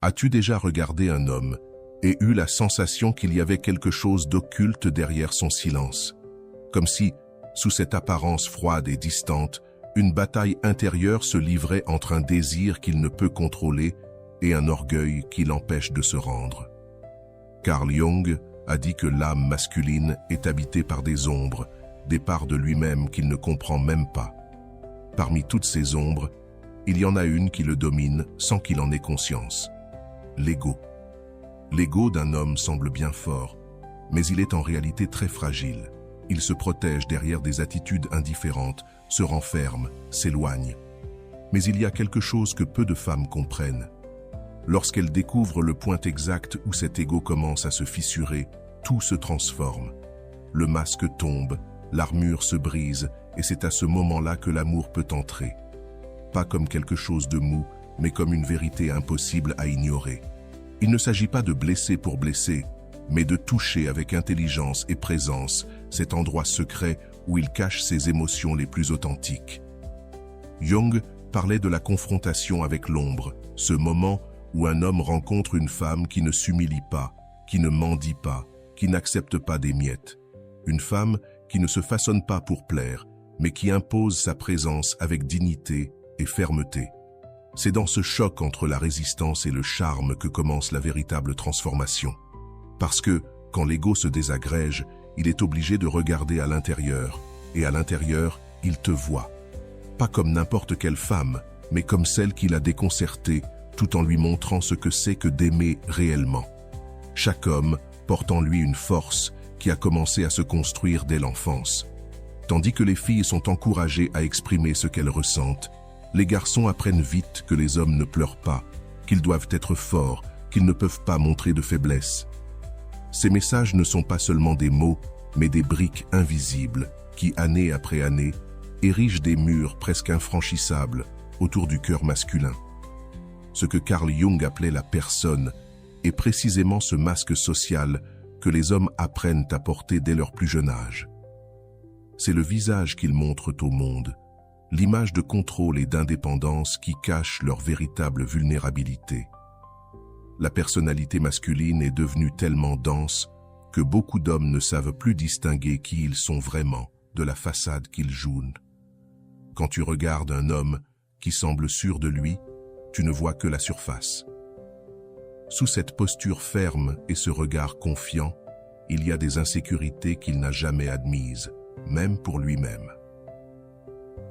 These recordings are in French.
As-tu déjà regardé un homme et eu la sensation qu'il y avait quelque chose d'occulte derrière son silence? Comme si, sous cette apparence froide et distante, une bataille intérieure se livrait entre un désir qu'il ne peut contrôler et un orgueil qui l'empêche de se rendre. Carl Jung a dit que l'âme masculine est habitée par des ombres, des parts de lui-même qu'il ne comprend même pas. Parmi toutes ces ombres, il y en a une qui le domine sans qu'il en ait conscience. L'ego. L'ego d'un homme semble bien fort, mais il est en réalité très fragile. Il se protège derrière des attitudes indifférentes, se renferme, s'éloigne. Mais il y a quelque chose que peu de femmes comprennent. Lorsqu'elles découvrent le point exact où cet ego commence à se fissurer, tout se transforme. Le masque tombe, l'armure se brise, et c'est à ce moment-là que l'amour peut entrer. Pas comme quelque chose de mou, mais comme une vérité impossible à ignorer. Il ne s'agit pas de blesser pour blesser, mais de toucher avec intelligence et présence cet endroit secret où il cache ses émotions les plus authentiques. Jung parlait de la confrontation avec l'ombre, ce moment où un homme rencontre une femme qui ne s'humilie pas, qui ne mendie pas, qui n'accepte pas des miettes. Une femme qui ne se façonne pas pour plaire, mais qui impose sa présence avec dignité et fermeté. C'est dans ce choc entre la résistance et le charme que commence la véritable transformation. Parce que, quand l'ego se désagrège, il est obligé de regarder à l'intérieur, et à l'intérieur, il te voit. Pas comme n'importe quelle femme, mais comme celle qui l'a déconcertée, tout en lui montrant ce que c'est que d'aimer réellement. Chaque homme porte en lui une force qui a commencé à se construire dès l'enfance. Tandis que les filles sont encouragées à exprimer ce qu'elles ressentent, les garçons apprennent vite que les hommes ne pleurent pas, qu'ils doivent être forts, qu'ils ne peuvent pas montrer de faiblesse. Ces messages ne sont pas seulement des mots, mais des briques invisibles qui, année après année, érigent des murs presque infranchissables autour du cœur masculin. Ce que Carl Jung appelait la personne est précisément ce masque social que les hommes apprennent à porter dès leur plus jeune âge. C'est le visage qu'ils montrent au monde, l'image de contrôle et d'indépendance qui cache leur véritable vulnérabilité. La personnalité masculine est devenue tellement dense que beaucoup d'hommes ne savent plus distinguer qui ils sont vraiment de la façade qu'ils jouent. Quand tu regardes un homme qui semble sûr de lui, tu ne vois que la surface. Sous cette posture ferme et ce regard confiant, il y a des insécurités qu'il n'a jamais admises, même pour lui-même.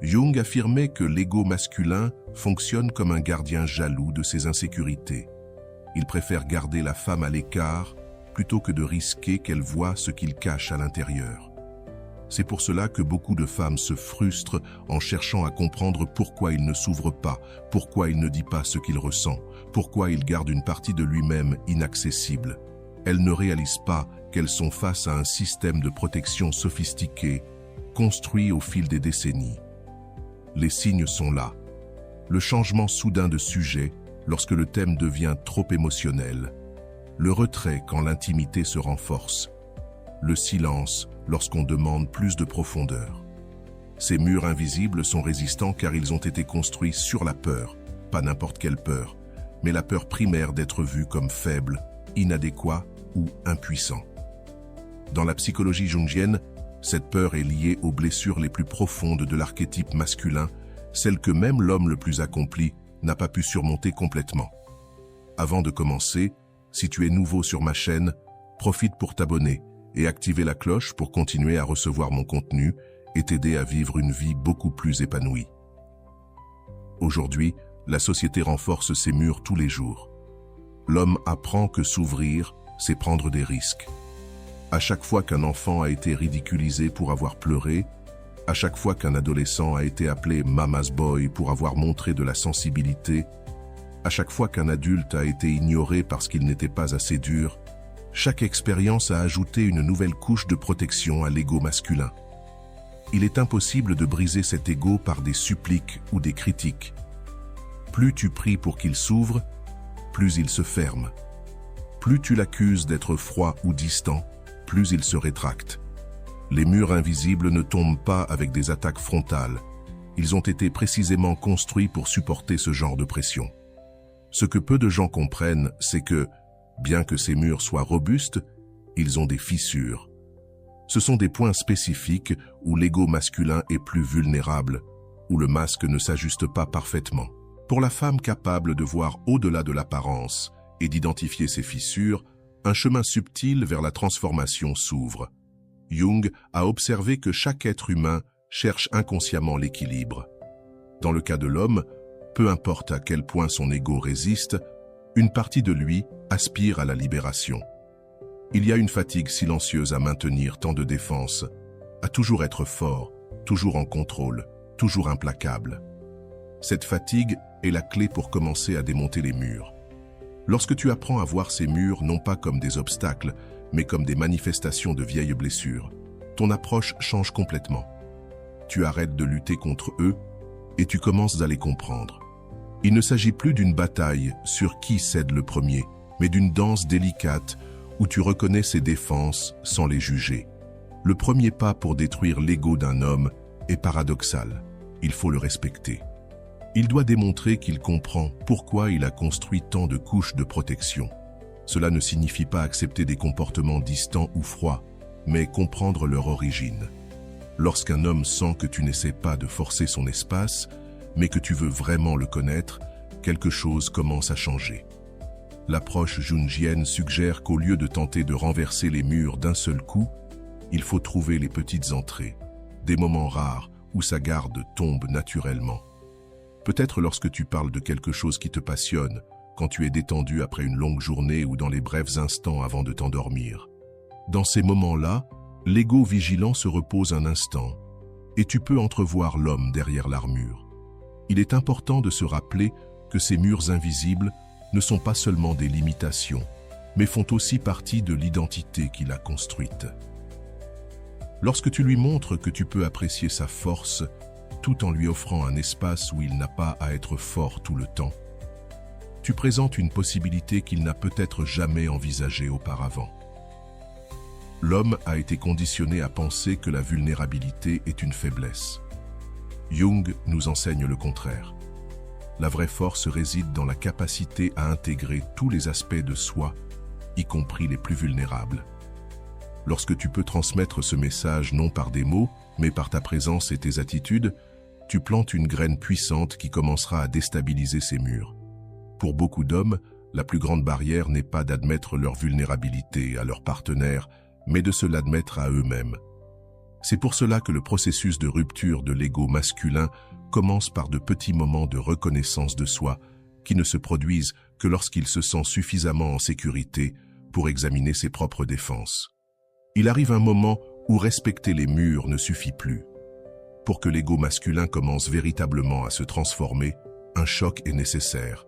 Jung affirmait que l'ego masculin fonctionne comme un gardien jaloux de ses insécurités. Il préfère garder la femme à l'écart plutôt que de risquer qu'elle voie ce qu'il cache à l'intérieur. C'est pour cela que beaucoup de femmes se frustrent en cherchant à comprendre pourquoi il ne s'ouvre pas, pourquoi il ne dit pas ce qu'il ressent, pourquoi il garde une partie de lui-même inaccessible. Elles ne réalisent pas qu'elles sont face à un système de protection sophistiqué, construit au fil des décennies. Les signes sont là. Le changement soudain de sujet lorsque le thème devient trop émotionnel. Le retrait quand l'intimité se renforce. Le silence lorsqu'on demande plus de profondeur. Ces murs invisibles sont résistants car ils ont été construits sur la peur, pas n'importe quelle peur, mais la peur primaire d'être vu comme faible, inadéquat ou impuissant. Dans la psychologie jungienne, cette peur est liée aux blessures les plus profondes de l'archétype masculin, celles que même l'homme le plus accompli n'a pas pu surmonter complètement. Avant de commencer, si tu es nouveau sur ma chaîne, profite pour t'abonner et activer la cloche pour continuer à recevoir mon contenu et t'aider à vivre une vie beaucoup plus épanouie. Aujourd'hui, la société renforce ses murs tous les jours. L'homme apprend que s'ouvrir, c'est prendre des risques. À chaque fois qu'un enfant a été ridiculisé pour avoir pleuré, à chaque fois qu'un adolescent a été appelé « mama's boy » pour avoir montré de la sensibilité, à chaque fois qu'un adulte a été ignoré parce qu'il n'était pas assez dur, chaque expérience a ajouté une nouvelle couche de protection à l'ego masculin. Il est impossible de briser cet ego par des suppliques ou des critiques. Plus tu pries pour qu'il s'ouvre, plus il se ferme. Plus tu l'accuses d'être froid ou distant, plus il se rétracte. Les murs invisibles ne tombent pas avec des attaques frontales. Ils ont été précisément construits pour supporter ce genre de pression. Ce que peu de gens comprennent, c'est que, bien que ces murs soient robustes, ils ont des fissures. Ce sont des points spécifiques où l'ego masculin est plus vulnérable, où le masque ne s'ajuste pas parfaitement. Pour la femme capable de voir au-delà de l'apparence et d'identifier ces fissures, un chemin subtil vers la transformation s'ouvre. Jung a observé que chaque être humain cherche inconsciemment l'équilibre. Dans le cas de l'homme, peu importe à quel point son ego résiste, une partie de lui aspire à la libération. Il y a une fatigue silencieuse à maintenir tant de défense, à toujours être fort, toujours en contrôle, toujours implacable. Cette fatigue est la clé pour commencer à démonter les murs. Lorsque tu apprends à voir ces murs non pas comme des obstacles, mais comme des manifestations de vieilles blessures, ton approche change complètement. Tu arrêtes de lutter contre eux et tu commences à les comprendre. Il ne s'agit plus d'une bataille sur qui cède le premier, mais d'une danse délicate où tu reconnais ses défenses sans les juger. Le premier pas pour détruire l'ego d'un homme est paradoxal. Il faut le respecter. Il doit démontrer qu'il comprend pourquoi il a construit tant de couches de protection. Cela ne signifie pas accepter des comportements distants ou froids, mais comprendre leur origine. Lorsqu'un homme sent que tu n'essaies pas de forcer son espace, mais que tu veux vraiment le connaître, quelque chose commence à changer. L'approche jungienne suggère qu'au lieu de tenter de renverser les murs d'un seul coup, il faut trouver les petites entrées, des moments rares où sa garde tombe naturellement. Peut-être lorsque tu parles de quelque chose qui te passionne, quand tu es détendu après une longue journée ou dans les brefs instants avant de t'endormir. Dans ces moments-là, l'ego vigilant se repose un instant, et tu peux entrevoir l'homme derrière l'armure. Il est important de se rappeler que ces murs invisibles ne sont pas seulement des limitations, mais font aussi partie de l'identité qu'il a construite. Lorsque tu lui montres que tu peux apprécier sa force, tout en lui offrant un espace où il n'a pas à être fort tout le temps, tu présentes une possibilité qu'il n'a peut-être jamais envisagée auparavant. L'homme a été conditionné à penser que la vulnérabilité est une faiblesse. Jung nous enseigne le contraire. La vraie force réside dans la capacité à intégrer tous les aspects de soi, y compris les plus vulnérables. Lorsque tu peux transmettre ce message non par des mots, mais par ta présence et tes attitudes, tu plantes une graine puissante qui commencera à déstabiliser ces murs. Pour beaucoup d'hommes, la plus grande barrière n'est pas d'admettre leur vulnérabilité à leur partenaire, mais de se l'admettre à eux-mêmes. C'est pour cela que le processus de rupture de l'ego masculin commence par de petits moments de reconnaissance de soi qui ne se produisent que lorsqu'il se sent suffisamment en sécurité pour examiner ses propres défenses. Il arrive un moment où respecter les murs ne suffit plus. Pour que l'ego masculin commence véritablement à se transformer, un choc est nécessaire.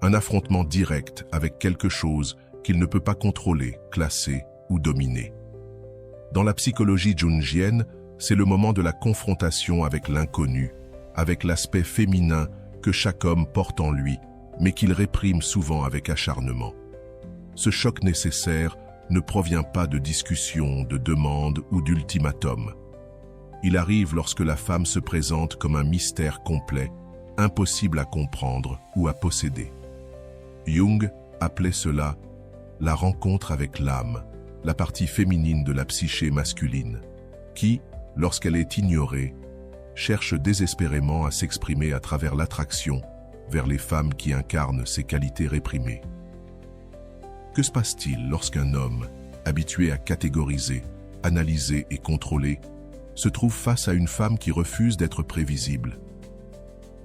Un affrontement direct avec quelque chose qu'il ne peut pas contrôler, classer ou dominer. Dans la psychologie jungienne, c'est le moment de la confrontation avec l'inconnu, avec l'aspect féminin que chaque homme porte en lui, mais qu'il réprime souvent avec acharnement. Ce choc nécessaire ne provient pas de discussions, de demandes ou d'ultimatums. Il arrive lorsque la femme se présente comme un mystère complet, impossible à comprendre ou à posséder. Jung appelait cela la rencontre avec l'âme, la partie féminine de la psyché masculine, qui, lorsqu'elle est ignorée, cherche désespérément à s'exprimer à travers l'attraction vers les femmes qui incarnent ces qualités réprimées. Que se passe-t-il lorsqu'un homme, habitué à catégoriser, analyser et contrôler, se trouve face à une femme qui refuse d'être prévisible?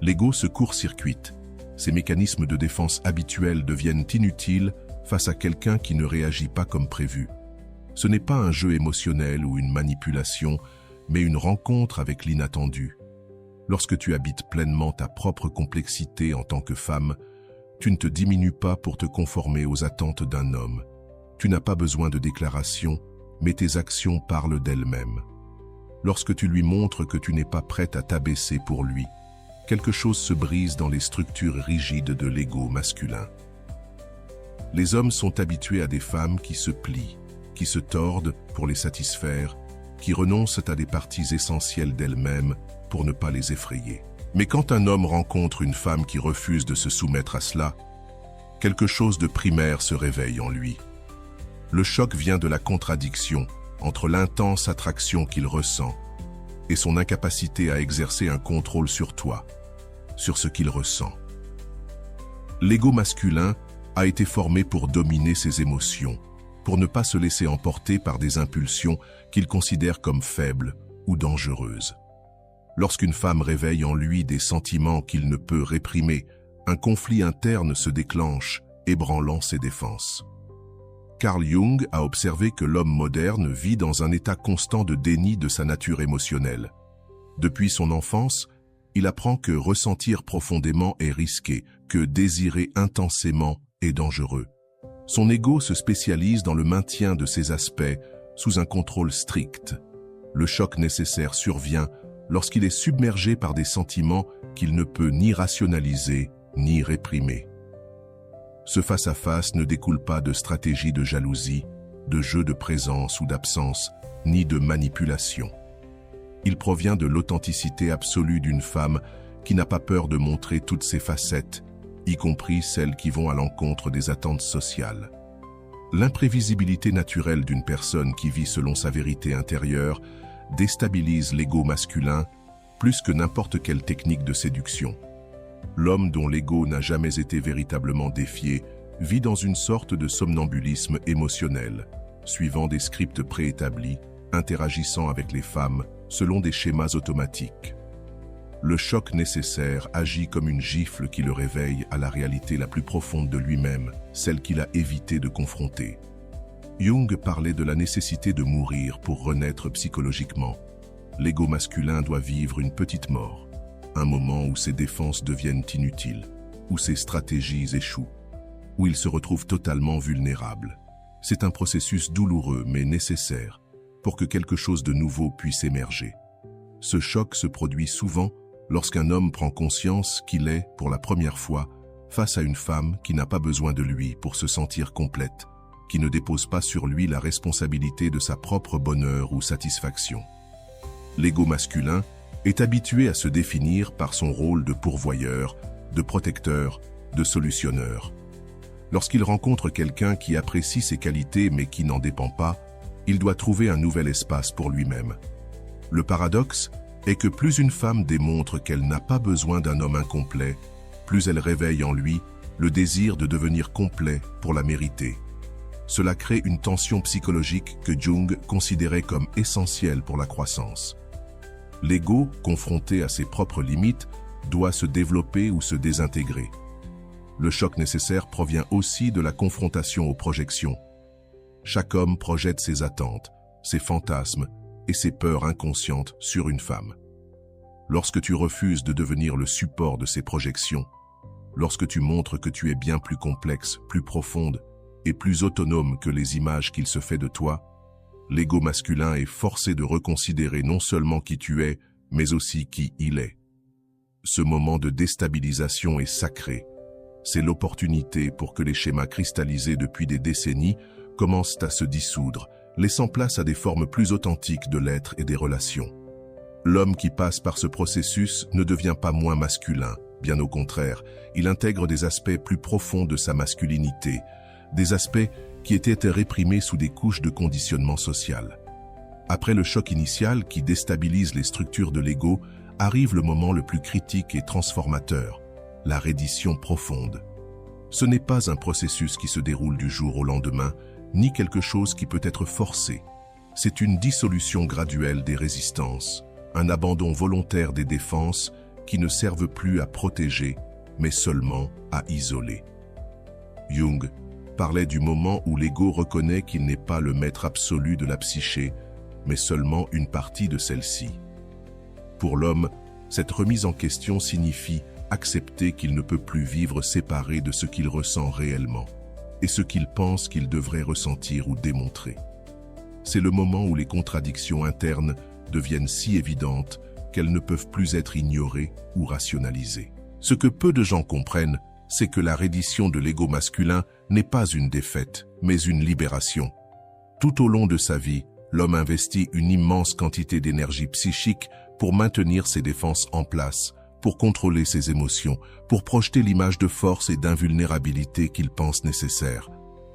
L'ego se court-circuite. Ses mécanismes de défense habituels deviennent inutiles face à quelqu'un qui ne réagit pas comme prévu. Ce n'est pas un jeu émotionnel ou une manipulation, mais une rencontre avec l'inattendu. Lorsque tu habites pleinement ta propre complexité en tant que femme, tu ne te diminues pas pour te conformer aux attentes d'un homme. Tu n'as pas besoin de déclarations, mais tes actions parlent d'elles-mêmes. Lorsque tu lui montres que tu n'es pas prête à t'abaisser pour lui, quelque chose se brise dans les structures rigides de l'ego masculin. Les hommes sont habitués à des femmes qui se plient, qui se tordent pour les satisfaire, qui renoncent à des parties essentielles d'elles-mêmes pour ne pas les effrayer. Mais quand un homme rencontre une femme qui refuse de se soumettre à cela, quelque chose de primaire se réveille en lui. Le choc vient de la contradiction entre l'intense attraction qu'il ressent et son incapacité à exercer un contrôle sur toi, sur ce qu'il ressent. L'ego masculin a été formé pour dominer ses émotions, pour ne pas se laisser emporter par des impulsions qu'il considère comme faibles ou dangereuses. Lorsqu'une femme réveille en lui des sentiments qu'il ne peut réprimer, un conflit interne se déclenche, ébranlant ses défenses. Carl Jung a observé que l'homme moderne vit dans un état constant de déni de sa nature émotionnelle. Depuis son enfance, il apprend que ressentir profondément est risqué, que désirer intensément est dangereux. Son ego se spécialise dans le maintien de ces aspects sous un contrôle strict. Le choc nécessaire survient lorsqu'il est submergé par des sentiments qu'il ne peut ni rationaliser ni réprimer. Ce face-à-face ne découle pas de stratégie de jalousie, de jeu de présence ou d'absence, ni de manipulation. Il provient de l'authenticité absolue d'une femme qui n'a pas peur de montrer toutes ses facettes, y compris celles qui vont à l'encontre des attentes sociales. L'imprévisibilité naturelle d'une personne qui vit selon sa vérité intérieure déstabilise l'ego masculin plus que n'importe quelle technique de séduction. L'homme dont l'ego n'a jamais été véritablement défié vit dans une sorte de somnambulisme émotionnel, suivant des scripts préétablis, interagissant avec les femmes selon des schémas automatiques. Le choc nécessaire agit comme une gifle qui le réveille à la réalité la plus profonde de lui-même, celle qu'il a évité de confronter. Jung parlait de la nécessité de mourir pour renaître psychologiquement. L'ego masculin doit vivre une petite mort, un moment où ses défenses deviennent inutiles, où ses stratégies échouent, où il se retrouve totalement vulnérable. C'est un processus douloureux mais nécessaire pour que quelque chose de nouveau puisse émerger. Ce choc se produit souvent lorsqu'un homme prend conscience qu'il est, pour la première fois, face à une femme qui n'a pas besoin de lui pour se sentir complète, qui ne dépose pas sur lui la responsabilité de sa propre bonheur ou satisfaction. L'ego masculin est habitué à se définir par son rôle de pourvoyeur, de protecteur, de solutionneur. Lorsqu'il rencontre quelqu'un qui apprécie ses qualités mais qui n'en dépend pas, il doit trouver un nouvel espace pour lui-même. Le paradoxe est que plus une femme démontre qu'elle n'a pas besoin d'un homme incomplet, plus elle réveille en lui le désir de devenir complet pour la mériter. Cela crée une tension psychologique que Jung considérait comme essentielle pour la croissance. L'ego, confronté à ses propres limites, doit se développer ou se désintégrer. Le choc nécessaire provient aussi de la confrontation aux projections. Chaque homme projette ses attentes, ses fantasmes et ses peurs inconscientes sur une femme. Lorsque tu refuses de devenir le support de ces projections, lorsque tu montres que tu es bien plus complexe, plus profonde et plus autonome que les images qu'il se fait de toi, l'ego masculin est forcé de reconsidérer non seulement qui tu es, mais aussi qui il est. Ce moment de déstabilisation est sacré. C'est l'opportunité pour que les schémas cristallisés depuis des décennies commencent à se dissoudre, laissant place à des formes plus authentiques de l'être et des relations. L'homme qui passe par ce processus ne devient pas moins masculin, bien au contraire, il intègre des aspects plus profonds de sa masculinité, des aspects qui étaient réprimés sous des couches de conditionnement social. Après le choc initial qui déstabilise les structures de l'ego, arrive le moment le plus critique et transformateur, la reddition profonde. Ce n'est pas un processus qui se déroule du jour au lendemain, ni quelque chose qui peut être forcé. C'est une dissolution graduelle des résistances, un abandon volontaire des défenses qui ne servent plus à protéger, mais seulement à isoler. Jung parlait du moment où l'ego reconnaît qu'il n'est pas le maître absolu de la psyché, mais seulement une partie de celle-ci. Pour l'homme, cette remise en question signifie accepter qu'il ne peut plus vivre séparé de ce qu'il ressent réellement et ce qu'il pense qu'il devrait ressentir ou démontrer. C'est le moment où les contradictions internes deviennent si évidentes qu'elles ne peuvent plus être ignorées ou rationalisées. Ce que peu de gens comprennent, c'est que la reddition de l'ego masculin n'est pas une défaite, mais une libération. Tout au long de sa vie, l'homme investit une immense quantité d'énergie psychique pour maintenir ses défenses en place, pour contrôler ses émotions, pour projeter l'image de force et d'invulnérabilité qu'il pense nécessaire.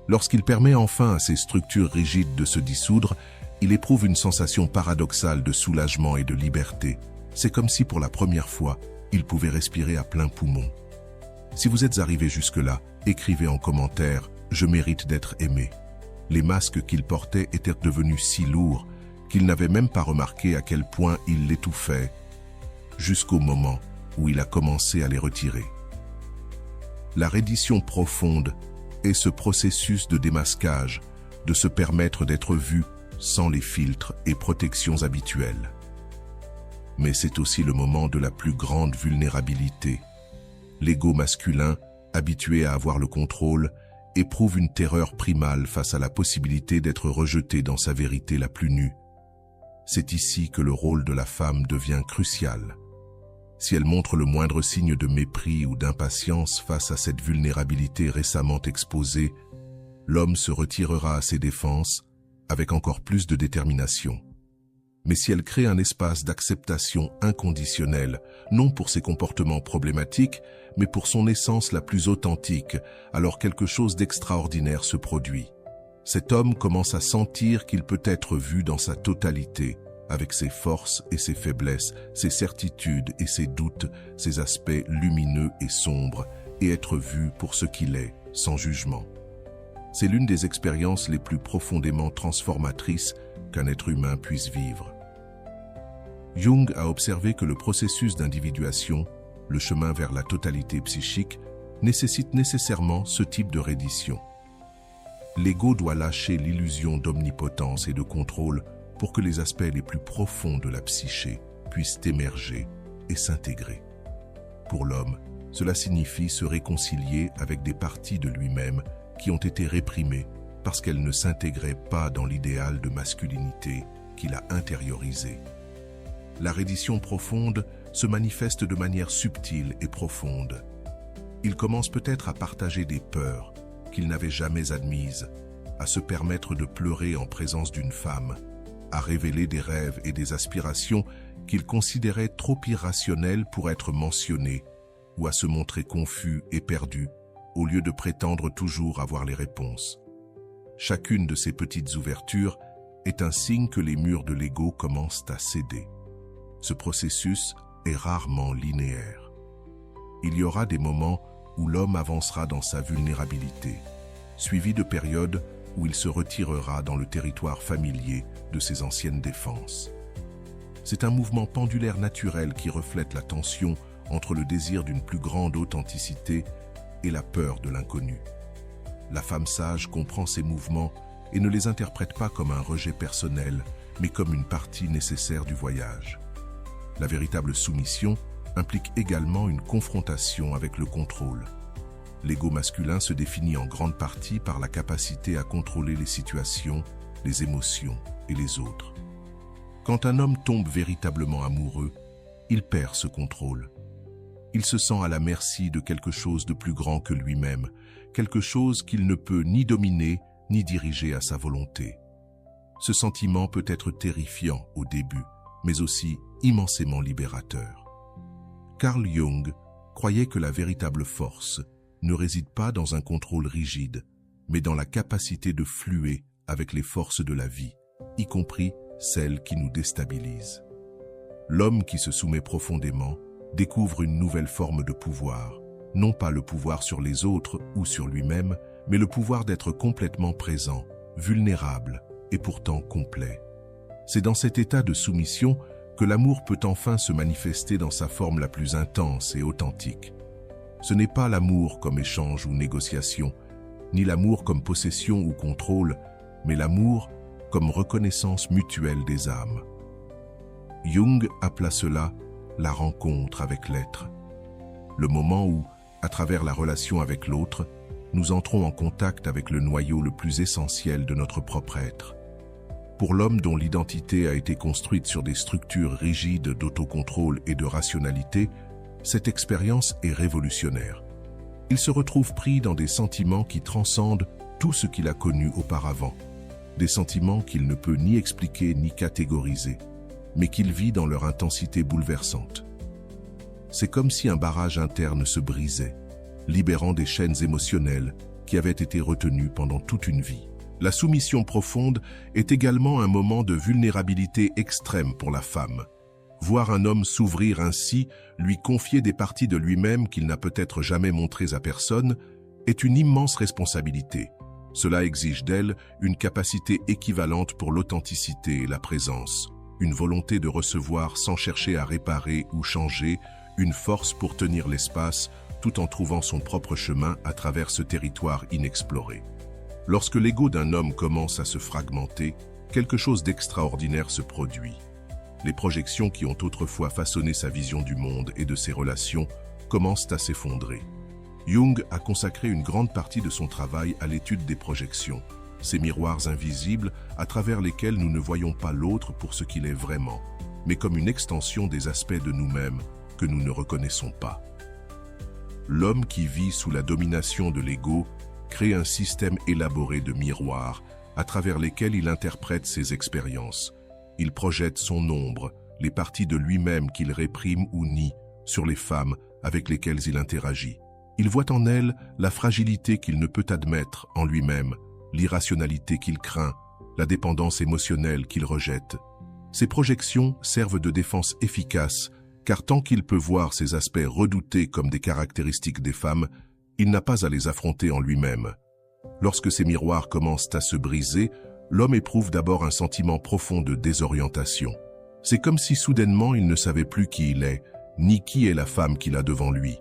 Lorsqu'il permet enfin à ces structures rigides de se dissoudre, il éprouve une sensation paradoxale de soulagement et de liberté. C'est comme si pour la première fois, il pouvait respirer à plein poumon. Si vous êtes arrivé jusque-là, écrivez en commentaire « Je mérite d'être aimé ». Les masques qu'il portait étaient devenus si lourds qu'il n'avait même pas remarqué à quel point il l'étouffait, jusqu'au moment où il a commencé à les retirer. La reddition profonde est ce processus de démasquage, de se permettre d'être vu sans les filtres et protections habituelles. Mais c'est aussi le moment de la plus grande vulnérabilité. L'ego masculin, habitué à avoir le contrôle, éprouve une terreur primale face à la possibilité d'être rejeté dans sa vérité la plus nue. C'est ici que le rôle de la femme devient crucial. Si elle montre le moindre signe de mépris ou d'impatience face à cette vulnérabilité récemment exposée, l'homme se retirera à ses défenses avec encore plus de détermination. Mais si elle crée un espace d'acceptation inconditionnelle, non pour ses comportements problématiques, mais pour son essence la plus authentique, alors quelque chose d'extraordinaire se produit. Cet homme commence à sentir qu'il peut être vu dans sa totalité, avec ses forces et ses faiblesses, ses certitudes et ses doutes, ses aspects lumineux et sombres, et être vu pour ce qu'il est, sans jugement. C'est l'une des expériences les plus profondément transformatrices qu'un être humain puisse vivre. Jung a observé que le processus d'individuation, le chemin vers la totalité psychique, nécessite nécessairement ce type de reddition. L'ego doit lâcher l'illusion d'omnipotence et de contrôle pour que les aspects les plus profonds de la psyché puissent émerger et s'intégrer. Pour l'homme, cela signifie se réconcilier avec des parties de lui-même qui ont été réprimées parce qu'elles ne s'intégraient pas dans l'idéal de masculinité qu'il a intériorisé. La reddition profonde se manifeste de manière subtile et profonde. Il commence peut-être à partager des peurs qu'il n'avait jamais admises, à se permettre de pleurer en présence d'une femme, à révéler des rêves et des aspirations qu'il considérait trop irrationnels pour être mentionnés, ou à se montrer confus et perdu, au lieu de prétendre toujours avoir les réponses. Chacune de ces petites ouvertures est un signe que les murs de l'ego commencent à céder. Ce processus est rarement linéaire. Il y aura des moments où l'homme avancera dans sa vulnérabilité, suivi de périodes où il se retirera dans le territoire familier de ses anciennes défenses. C'est un mouvement pendulaire naturel qui reflète la tension entre le désir d'une plus grande authenticité et la peur de l'inconnu. La femme sage comprend ces mouvements et ne les interprète pas comme un rejet personnel, mais comme une partie nécessaire du voyage. La véritable soumission implique également une confrontation avec le contrôle. L'ego masculin se définit en grande partie par la capacité à contrôler les situations, les émotions et les autres. Quand un homme tombe véritablement amoureux, il perd ce contrôle. Il se sent à la merci de quelque chose de plus grand que lui-même, quelque chose qu'il ne peut ni dominer ni diriger à sa volonté. Ce sentiment peut être terrifiant au début, mais aussi immensément libérateur. Carl Jung croyait que la véritable force ne réside pas dans un contrôle rigide, mais dans la capacité de fluer avec les forces de la vie, y compris celles qui nous déstabilisent. L'homme qui se soumet profondément découvre une nouvelle forme de pouvoir, non pas le pouvoir sur les autres ou sur lui-même, mais le pouvoir d'être complètement présent, vulnérable et pourtant complet. C'est dans cet état de soumission que l'amour peut enfin se manifester dans sa forme la plus intense et authentique. Ce n'est pas l'amour comme échange ou négociation, ni l'amour comme possession ou contrôle, mais l'amour comme reconnaissance mutuelle des âmes. Jung appela cela la rencontre avec l'être. Le moment où, à travers la relation avec l'autre, nous entrons en contact avec le noyau le plus essentiel de notre propre être. Pour l'homme dont l'identité a été construite sur des structures rigides d'autocontrôle et de rationalité, cette expérience est révolutionnaire. Il se retrouve pris dans des sentiments qui transcendent tout ce qu'il a connu auparavant, des sentiments qu'il ne peut ni expliquer ni catégoriser, mais qu'il vit dans leur intensité bouleversante. c'est comme si un barrage interne se brisait, libérant des chaînes émotionnelles qui avaient été retenues pendant toute une vie. La soumission profonde est également un moment de vulnérabilité extrême pour la femme. Voir un homme s'ouvrir ainsi, lui confier des parties de lui-même qu'il n'a peut-être jamais montrées à personne, est une immense responsabilité. Cela exige d'elle une capacité équivalente pour l'authenticité et la présence, une volonté de recevoir sans chercher à réparer ou changer, une force pour tenir l'espace tout en trouvant son propre chemin à travers ce territoire inexploré. Lorsque l'ego d'un homme commence à se fragmenter, quelque chose d'extraordinaire se produit. Les projections qui ont autrefois façonné sa vision du monde et de ses relations commencent à s'effondrer. Jung a consacré une grande partie de son travail à l'étude des projections, ces miroirs invisibles à travers lesquels nous ne voyons pas l'autre pour ce qu'il est vraiment, mais comme une extension des aspects de nous-mêmes que nous ne reconnaissons pas. L'homme qui vit sous la domination de l'ego crée un système élaboré de miroirs à travers lesquels il interprète ses expériences. Il projette son ombre, les parties de lui-même qu'il réprime ou nie, sur les femmes avec lesquelles il interagit. Il voit en elles la fragilité qu'il ne peut admettre en lui-même, l'irrationalité qu'il craint, la dépendance émotionnelle qu'il rejette. Ces projections servent de défense efficace, car tant qu'il peut voir ces aspects redoutés comme des caractéristiques des femmes, il n'a pas à les affronter en lui-même. Lorsque ces miroirs commencent à se briser, l'homme éprouve d'abord un sentiment profond de désorientation. C'est comme si soudainement il ne savait plus qui il est, ni qui est la femme qu'il a devant lui.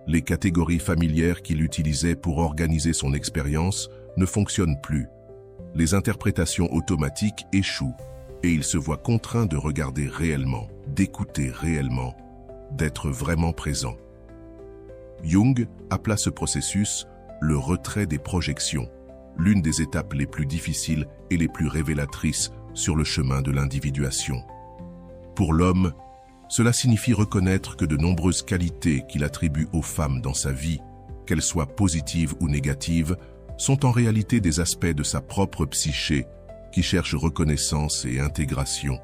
Les catégories familières qu'il utilisait pour organiser son expérience ne fonctionnent plus. Les interprétations automatiques échouent et il se voit contraint de regarder réellement, d'écouter réellement, d'être vraiment présent. Jung appela ce processus le retrait des projections, l'une des étapes les plus difficiles et les plus révélatrices sur le chemin de l'individuation. Pour l'homme, cela signifie reconnaître que de nombreuses qualités qu'il attribue aux femmes dans sa vie, qu'elles soient positives ou négatives, sont en réalité des aspects de sa propre psyché qui cherche reconnaissance et intégration.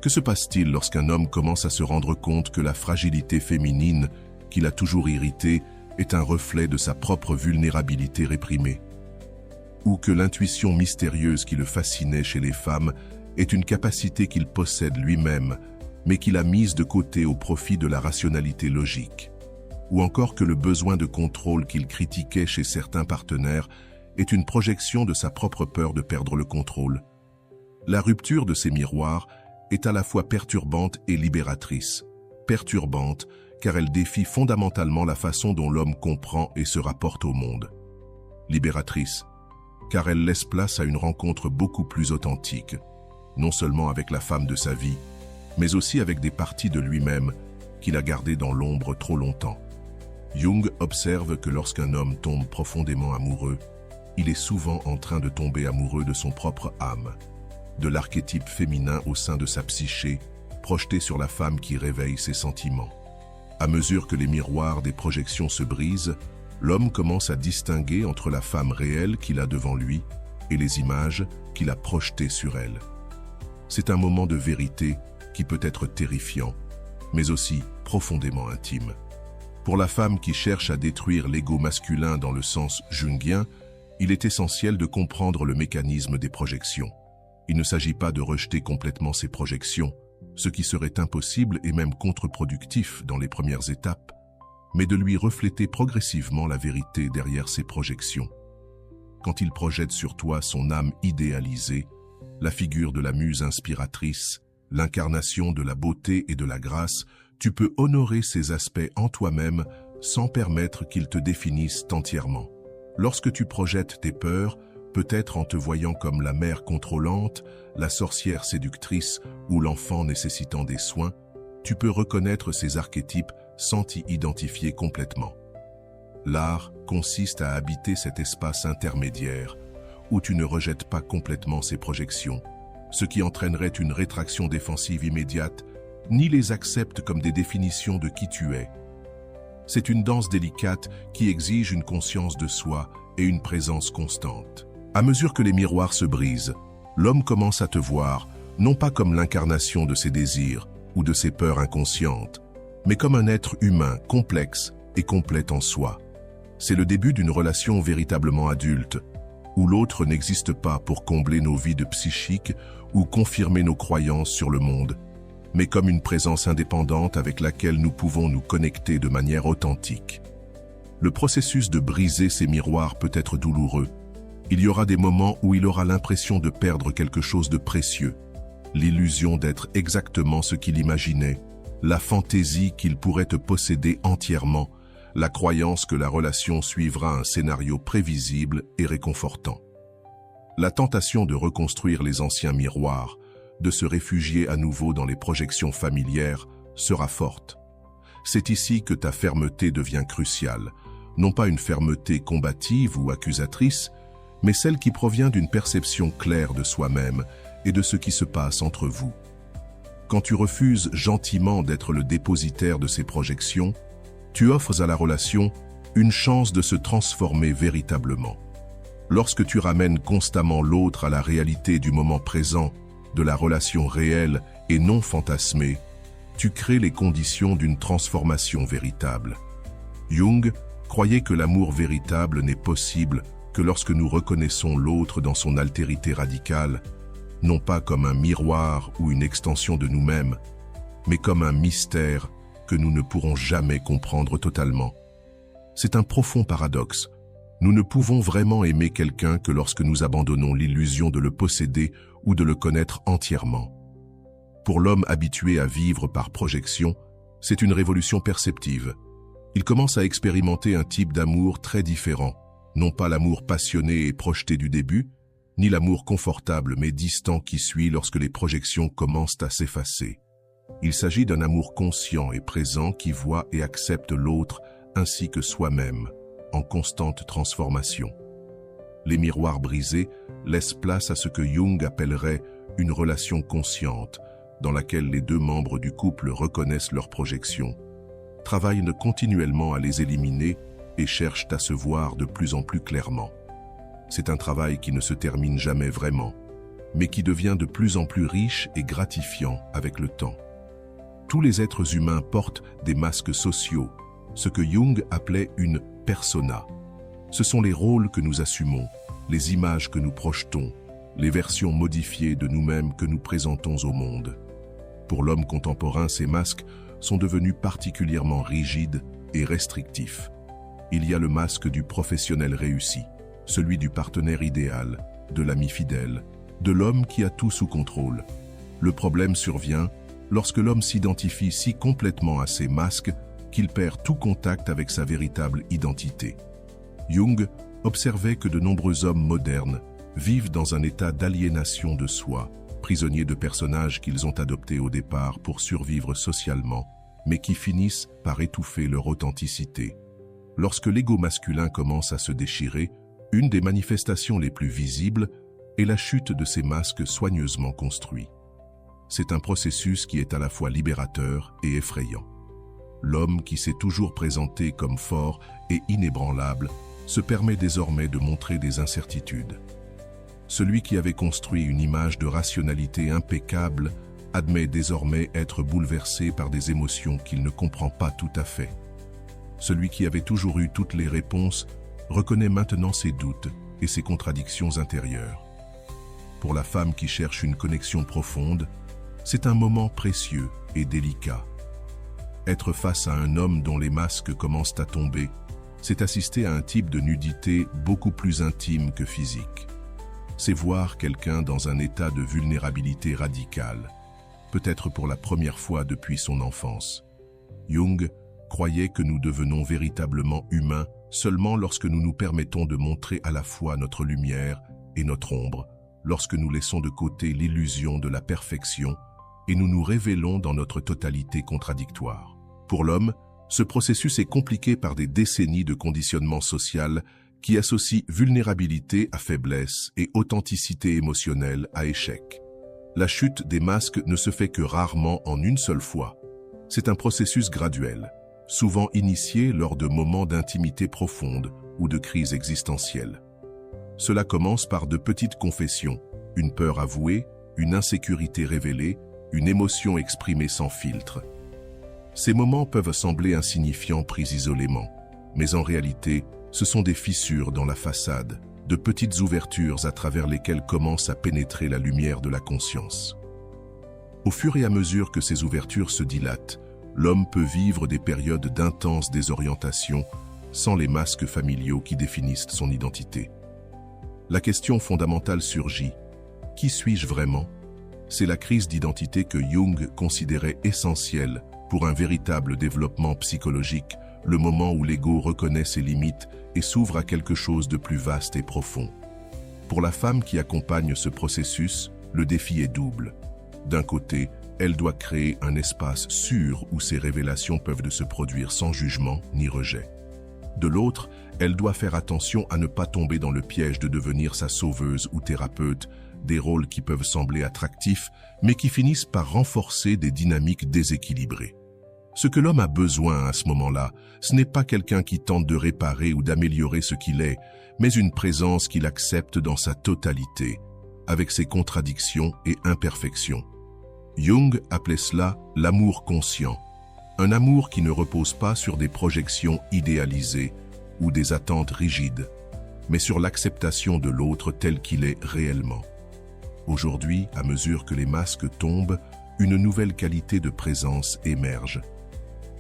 Que se passe-t-il lorsqu'un homme commence à se rendre compte que la fragilité féminine qui l'a toujours irrité est un reflet de sa propre vulnérabilité réprimée? Ou que l'intuition mystérieuse qui le fascinait chez les femmes est une capacité qu'il possède lui-même, mais qu'il a mise de côté au profit de la rationalité logique? Ou encore que le besoin de contrôle qu'il critiquait chez certains partenaires est une projection de sa propre peur de perdre le contrôle? La rupture de ces miroirs est à la fois perturbante et libératrice. Perturbante, car elle défie fondamentalement la façon dont l'homme comprend et se rapporte au monde. Libératrice, car elle laisse place à une rencontre beaucoup plus authentique, non seulement avec la femme de sa vie, mais aussi avec des parties de lui-même qu'il a gardées dans l'ombre trop longtemps. Jung observe que lorsqu'un homme tombe profondément amoureux, il est souvent en train de tomber amoureux de son propre âme, de l'archétype féminin au sein de sa psyché, projeté sur la femme qui réveille ses sentiments. À mesure que les miroirs des projections se brisent, l'homme commence à distinguer entre la femme réelle qu'il a devant lui et les images qu'il a projetées sur elle. C'est un moment de vérité qui peut être terrifiant, mais aussi profondément intime. Pour la femme qui cherche à détruire l'ego masculin dans le sens jungien, il est essentiel de comprendre le mécanisme des projections. Il ne s'agit pas de rejeter complètement ces projections, ce qui serait impossible et même contre-productif dans les premières étapes, mais de lui refléter progressivement la vérité derrière ces projections. Quand il projette sur toi son âme idéalisée, la figure de la muse inspiratrice, l'incarnation de la beauté et de la grâce, tu peux honorer ces aspects en toi-même sans permettre qu'ils te définissent entièrement. Lorsque tu projettes tes peurs, peut-être en te voyant comme la mère contrôlante, la sorcière séductrice ou l'enfant nécessitant des soins, tu peux reconnaître ces archétypes sans t'y identifier complètement. L'art consiste à habiter cet espace intermédiaire où tu ne rejettes pas complètement ces projections, ce qui entraînerait une rétraction défensive immédiate, ni les acceptes comme des définitions de qui tu es. C'est une danse délicate qui exige une conscience de soi et une présence constante. À mesure que les miroirs se brisent, l'homme commence à te voir, non pas comme l'incarnation de ses désirs ou de ses peurs inconscientes, mais comme un être humain complexe et complet en soi. C'est le début d'une relation véritablement adulte, où l'autre n'existe pas pour combler nos vides psychiques ou confirmer nos croyances sur le monde, mais comme une présence indépendante avec laquelle nous pouvons nous connecter de manière authentique. Le processus de briser ces miroirs peut être douloureux. Il y aura des moments où il aura l'impression de perdre quelque chose de précieux, l'illusion d'être exactement ce qu'il imaginait, la fantaisie qu'il pourrait te posséder entièrement, la croyance que la relation suivra un scénario prévisible et réconfortant. La tentation de reconstruire les anciens miroirs, de se réfugier à nouveau dans les projections familières, sera forte. C'est ici que ta fermeté devient cruciale, non pas une fermeté combative ou accusatrice, mais celle qui provient d'une perception claire de soi-même et de ce qui se passe entre vous. Quand tu refuses gentiment d'être le dépositaire de ces projections, tu offres à la relation une chance de se transformer véritablement. Lorsque tu ramènes constamment l'autre à la réalité du moment présent, de la relation réelle et non fantasmée, tu crées les conditions d'une transformation véritable. Jung croyait que l'amour véritable n'est possible que lorsque nous reconnaissons l'autre dans son altérité radicale, non pas comme un miroir ou une extension de nous-mêmes, mais comme un mystère que nous ne pourrons jamais comprendre totalement. C'est un profond paradoxe. Nous ne pouvons vraiment aimer quelqu'un que lorsque nous abandonnons l'illusion de le posséder ou de le connaître entièrement. Pour l'homme habitué à vivre par projection, c'est une révolution perceptive. Il commence à expérimenter un type d'amour très différent, non pas l'amour passionné et projeté du début, ni l'amour confortable mais distant qui suit lorsque les projections commencent à s'effacer. Il s'agit d'un amour conscient et présent qui voit et accepte l'autre ainsi que soi-même, en constante transformation. Les miroirs brisés laissent place à ce que Jung appellerait une relation consciente, dans laquelle les deux membres du couple reconnaissent leurs projections, travaillent continuellement à les éliminer et cherchent à se voir de plus en plus clairement. C'est un travail qui ne se termine jamais vraiment, mais qui devient de plus en plus riche et gratifiant avec le temps. Tous les êtres humains portent des masques sociaux, ce que Jung appelait une persona. Ce sont les rôles que nous assumons, les images que nous projetons, les versions modifiées de nous-mêmes que nous présentons au monde. Pour l'homme contemporain, ces masques sont devenus particulièrement rigides et restrictifs. Il y a le masque du professionnel réussi, celui du partenaire idéal, de l'ami fidèle, de l'homme qui a tout sous contrôle. Le problème survient lorsque l'homme s'identifie si complètement à ces masques qu'il perd tout contact avec sa véritable identité. Jung observait que de nombreux hommes modernes vivent dans un état d'aliénation de soi, prisonniers de personnages qu'ils ont adoptés au départ pour survivre socialement, mais qui finissent par étouffer leur authenticité. Lorsque l'ego masculin commence à se déchirer, une des manifestations les plus visibles est la chute de ces masques soigneusement construits. C'est un processus qui est à la fois libérateur et effrayant. L'homme qui s'est toujours présenté comme fort et inébranlable se permet désormais de montrer des incertitudes. Celui qui avait construit une image de rationalité impeccable admet désormais être bouleversé par des émotions qu'il ne comprend pas tout à fait. Celui qui avait toujours eu toutes les réponses reconnaît maintenant ses doutes et ses contradictions intérieures. Pour la femme qui cherche une connexion profonde, c'est un moment précieux et délicat. Être face à un homme dont les masques commencent à tomber, c'est assister à un type de nudité beaucoup plus intime que physique. C'est voir quelqu'un dans un état de vulnérabilité radicale, peut-être pour la première fois depuis son enfance. Jung croyait que nous devenons véritablement humains seulement lorsque nous nous permettons de montrer à la fois notre lumière et notre ombre, lorsque nous laissons de côté l'illusion de la perfection et nous nous révélons dans notre totalité contradictoire. Pour l'homme, ce processus est compliqué par des décennies de conditionnement social qui associent vulnérabilité à faiblesse et authenticité émotionnelle à échec. La chute des masques ne se fait que rarement en une seule fois. C'est un processus graduel, souvent initié lors de moments d'intimité profonde ou de crises existentielles. Cela commence par de petites confessions, une peur avouée, une insécurité révélée, une émotion exprimée sans filtre. Ces moments peuvent sembler insignifiants pris isolément, mais en réalité, ce sont des fissures dans la façade, de petites ouvertures à travers lesquelles commence à pénétrer la lumière de la conscience. Au fur et à mesure que ces ouvertures se dilatent, l'homme peut vivre des périodes d'intense désorientation sans les masques familiaux qui définissent son identité. La question fondamentale surgit. Qui suis-je vraiment? C'est la crise d'identité que Jung considérait essentielle pour un véritable développement psychologique, le moment où l'ego reconnaît ses limites et s'ouvre à quelque chose de plus vaste et profond. Pour la femme qui accompagne ce processus, le défi est double. D'un côté, elle doit créer un espace sûr où ces révélations peuvent se produire sans jugement ni rejet. De l'autre, elle doit faire attention à ne pas tomber dans le piège de devenir sa sauveuse ou thérapeute, des rôles qui peuvent sembler attractifs, mais qui finissent par renforcer des dynamiques déséquilibrées. Ce que l'homme a besoin à ce moment-là, ce n'est pas quelqu'un qui tente de réparer ou d'améliorer ce qu'il est, mais une présence qu'il accepte dans sa totalité, avec ses contradictions et imperfections. Jung appelait cela l'amour conscient, un amour qui ne repose pas sur des projections idéalisées ou des attentes rigides, mais sur l'acceptation de l'autre tel qu'il est réellement. Aujourd'hui, à mesure que les masques tombent, une nouvelle qualité de présence émerge.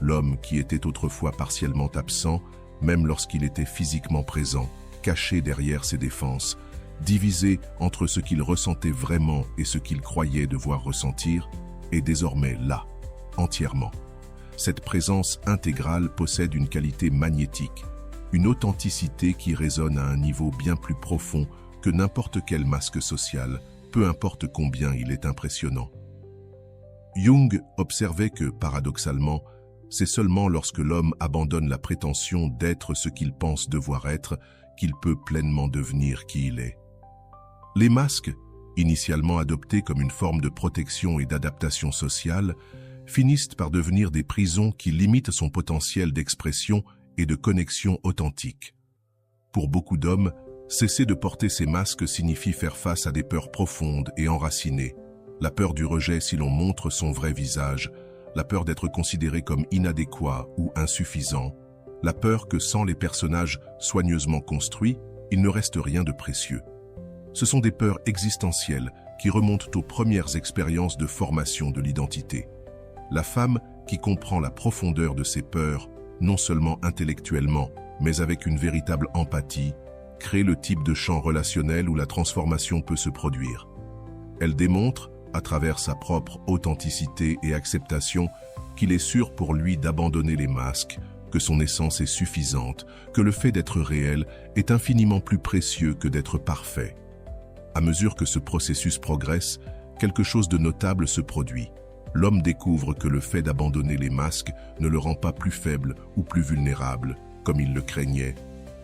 L'homme qui était autrefois partiellement absent, même lorsqu'il était physiquement présent, caché derrière ses défenses, divisé entre ce qu'il ressentait vraiment et ce qu'il croyait devoir ressentir, est désormais là, entièrement. Cette présence intégrale possède une qualité magnétique, une authenticité qui résonne à un niveau bien plus profond que n'importe quel masque social, peu importe combien il est impressionnant. Jung observait que, paradoxalement, c'est seulement lorsque l'homme abandonne la prétention d'être ce qu'il pense devoir être qu'il peut pleinement devenir qui il est. Les masques, initialement adoptés comme une forme de protection et d'adaptation sociale, finissent par devenir des prisons qui limitent son potentiel d'expression et de connexion authentique. Pour beaucoup d'hommes, cesser de porter ces masques signifie faire face à des peurs profondes et enracinées. La peur du rejet si l'on montre son vrai visage, la peur d'être considéré comme inadéquat ou insuffisant, la peur que sans les personnages soigneusement construits, il ne reste rien de précieux. Ce sont des peurs existentielles qui remontent aux premières expériences de formation de l'identité. La femme qui comprend la profondeur de ces peurs, non seulement intellectuellement, mais avec une véritable empathie, crée le type de champ relationnel où la transformation peut se produire. Elle démontre, à travers sa propre authenticité et acceptation, qu'il est sûr pour lui d'abandonner les masques, que son essence est suffisante, que le fait d'être réel est infiniment plus précieux que d'être parfait. À mesure que ce processus progresse, quelque chose de notable se produit. L'homme découvre que le fait d'abandonner les masques ne le rend pas plus faible ou plus vulnérable, comme il le craignait,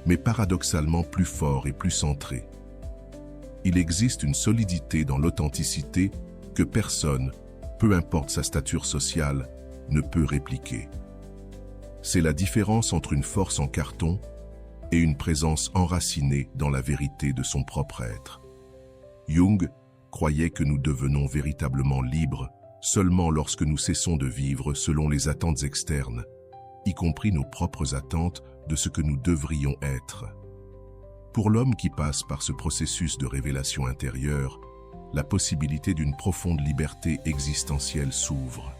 mais paradoxalement plus fort et plus centré. Il existe une solidité dans l'authenticité que personne, peu importe sa stature sociale, ne peut répliquer. C'est la différence entre une force en carton et une présence enracinée dans la vérité de son propre être. Jung croyait que nous devenons véritablement libres seulement lorsque nous cessons de vivre selon les attentes externes, y compris nos propres attentes de ce que nous devrions être. Pour l'homme qui passe par ce processus de révélation intérieure, la possibilité d'une profonde liberté existentielle s'ouvre.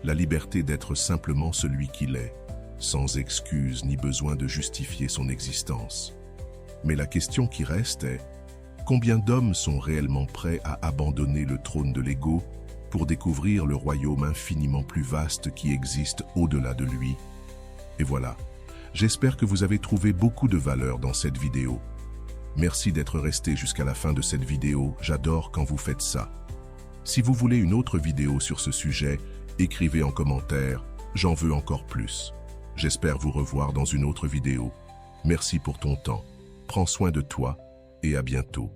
La liberté d'être simplement celui qu'il est, sans excuse ni besoin de justifier son existence. Mais la question qui reste est, combien d'hommes sont réellement prêts à abandonner le trône de l'ego pour découvrir le royaume infiniment plus vaste qui existe au-delà de lui? Et voilà, j'espère que vous avez trouvé beaucoup de valeur dans cette vidéo. Merci d'être resté jusqu'à la fin de cette vidéo, j'adore quand vous faites ça. Si vous voulez une autre vidéo sur ce sujet, écrivez en commentaire, j'en veux encore plus. J'espère vous revoir dans une autre vidéo. Merci pour ton temps. Prends soin de toi et à bientôt.